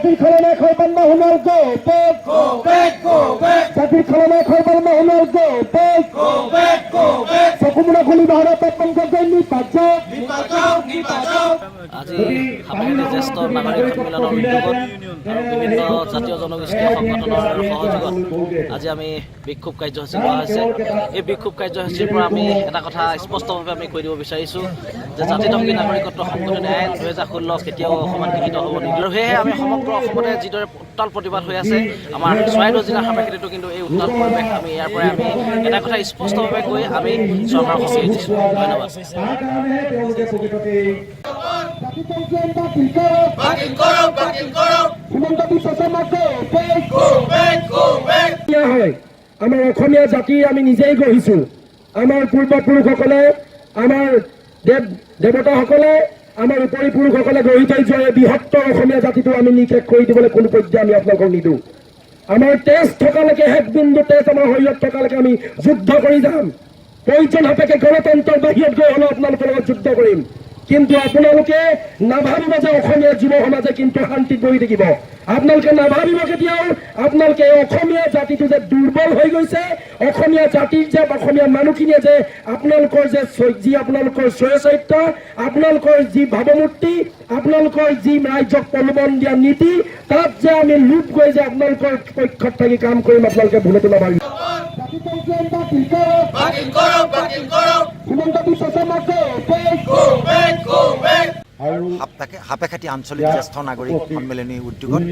জাতির খলনায়ক হইবেন না হুনার গো বেগ জাতির খলনায়ক হইবেন না হুনার গো বেগ চকুমুনা খুলি ভারত আপন গজল নিপাচক আজি সামগ্ৰী জ্যেষ্ঠ নাগৰিক সন্মিলনৰ উদ্যোগত আৰু বিভিন্ন জাতীয় জনগোষ্ঠীয় সংগঠনৰ সহযোগত আজি আমি বিক্ষোভ কাৰ্যসূচী লোৱা হৈছে। এই বিক্ষোভ কাৰ্যসূচীৰ পৰা আমি এটা কথা স্পষ্টভাৱে আমি কৈ দিব বিচাৰিছোঁ যে জাতিধৰ্মী নাগৰিকত্ব সংশোধনী আইন 2016 কেতিয়াও অসমত গৃহীত হ'ব নিদিওঁ। সেয়েহে আমি সমগ্ৰ অসমতে যিদৰে উত্তাল প্ৰতিবাদ হৈ আছে, আমাৰ চৰাইদেউ জিলাৰ সাপেক্ষেতো কিন্তু এই উত্তাল পৰিৱেশ আমি ইয়াৰ পৰাই আমি এটা কথা স্পষ্টভাৱে কৈ আমি চৰকাৰক সঁচি দিছোঁ। ধন্যবাদ। আমাৰ অসমীয়া জাতি আমি নিজেই গঢ়িছো। আমাৰ পূৰ্বপুৰুষসকলে, আমাৰ দেৱতাসকলে, আমাৰ উপৰি পুৰুষসকলে গঢ়ি থৈ যোৱা এই বৃহত্তৰ অসমীয়া জাতিটো আমি নিশেষ কৰি দিবলৈ কোনো পৰ্যায়ে আমি আপোনালোকক নিদিওঁ। আমাৰ তেজ থকালৈকে, শেষ বিন্দু তেজ আমাৰ শৰীৰত থকালৈকে আমি যুদ্ধ কৰি যাম। প্ৰয়োজন সাপেক্ষে গণতন্ত্ৰৰ বাহিৰত গৈ হ'লেও আপোনালোকৰ লগত যুদ্ধ কৰিম। কিন্তু আপোনালোকে নাভাবিব যে অসমীয়া যুৱ সমাজে কিন্তু শান্তিত বহি থাকিব। আপোনালোকে নাভাবিব কেতিয়াও আপোনালোকে অসমীয়া জাতিটো যে দুৰ্বল হৈ গৈছে, অসমীয়া জাতিৰ যে অসমীয়া মানুহখিনিয়ে যে আপোনালোকৰ যে যি আপোনালোকৰ চৰিত্ৰ, আপোনালোকৰ যি ভাৱমূৰ্তি, আপোনালোকৰ যি ৰাইজক প্ৰলোভন দিয়া নীতি, তাত যে আমি লোপ গৈ যে আপোনালোকৰ পক্ষত থাকি কাম কৰিম, আপোনালোকে ভুলতো নাভাবিব। সাপেখাতী আঞ্চলিক জ্যেষ্ঠ নাগৰিক সন্মিলনী উদ্যোগত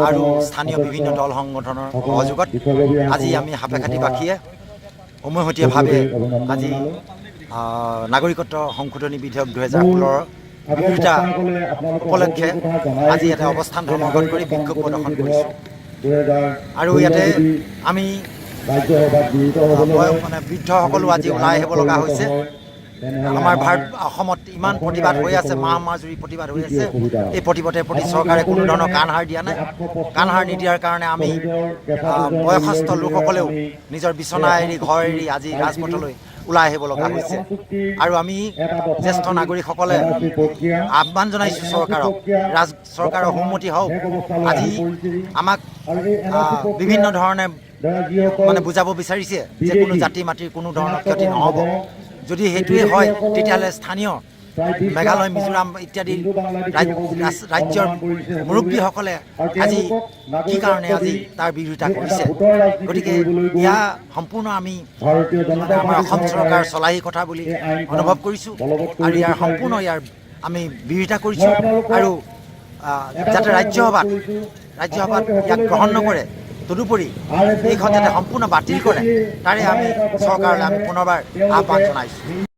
আৰু স্থানীয় বিভিন্ন দল সংগঠনৰ সহযোগত আজি আমি সাপেখাতীবাসীয়ে উমৈহতীয়াভাৱে আজি নাগৰিকত্ব সংশোধনী বিধেয়ক 2016 বিৰোধিতা উপলক্ষে আজি এটা অৱস্থান ধৰ্মঘট কৰি বিক্ষোভ প্ৰদৰ্শন কৰিছোঁ। আৰু ইয়াতে আমি মানে বৃদ্ধসকলো আজি ওলাই আহিব লগা হৈছে। আমাৰ অসমত ইমান প্ৰতিবাদ হৈ আছে, মাহ জুৰি প্ৰতিবাদ হৈ আছে। এই প্ৰতিবাদৰ প্ৰতি চৰকাৰে কোনো ধৰণৰ কাণসাৰ দিয়া নাই। কাণসাৰ নিদিয়াৰ কাৰণে আমি বয়সস্থ লোকসকলেও নিজৰ বিচনা এৰি, ঘৰ এৰি আজি ৰাজপথলৈ ওলাই আহিব লগা হৈছে। আৰু আমি জ্যেষ্ঠ নাগৰিকসকলে আহ্বান জনাইছোঁ চৰকাৰৰ সন্মতি হওক। আজি আমাক বিভিন্ন ধৰণে মানে বুজাব বিচাৰিছে যে কোনো জাতি মাটিৰ কোনো ধৰণৰ ক্ষতি নহ'ব। যদি সেইটোৱে হয়, তেতিয়াহ'লে স্থানীয় মেঘালয়, মিজোৰাম ইত্যাদি ৰাজ্যৰ মুৰব্বীসকলে আজি কি কাৰণে আজি তাৰ বিৰোধিতা কৰিছে। গতিকে এয়া সম্পূৰ্ণ আমি আমাৰ অসম চৰকাৰ চলাহী কথা বুলি অনুভৱ কৰিছোঁ আৰু ইয়াৰ সম্পূৰ্ণ আমি বিৰোধিতা কৰিছোঁ। আৰু যাতে ৰাজ্যসভাত ইয়াক গ্ৰহণ নকৰে, তদুপৰি এইখন যাতে সম্পূৰ্ণ বাতিল কৰে, তাৰে আমি চৰকাৰলৈ আমি পুনৰবাৰ আহ্বান জনাইছোঁ।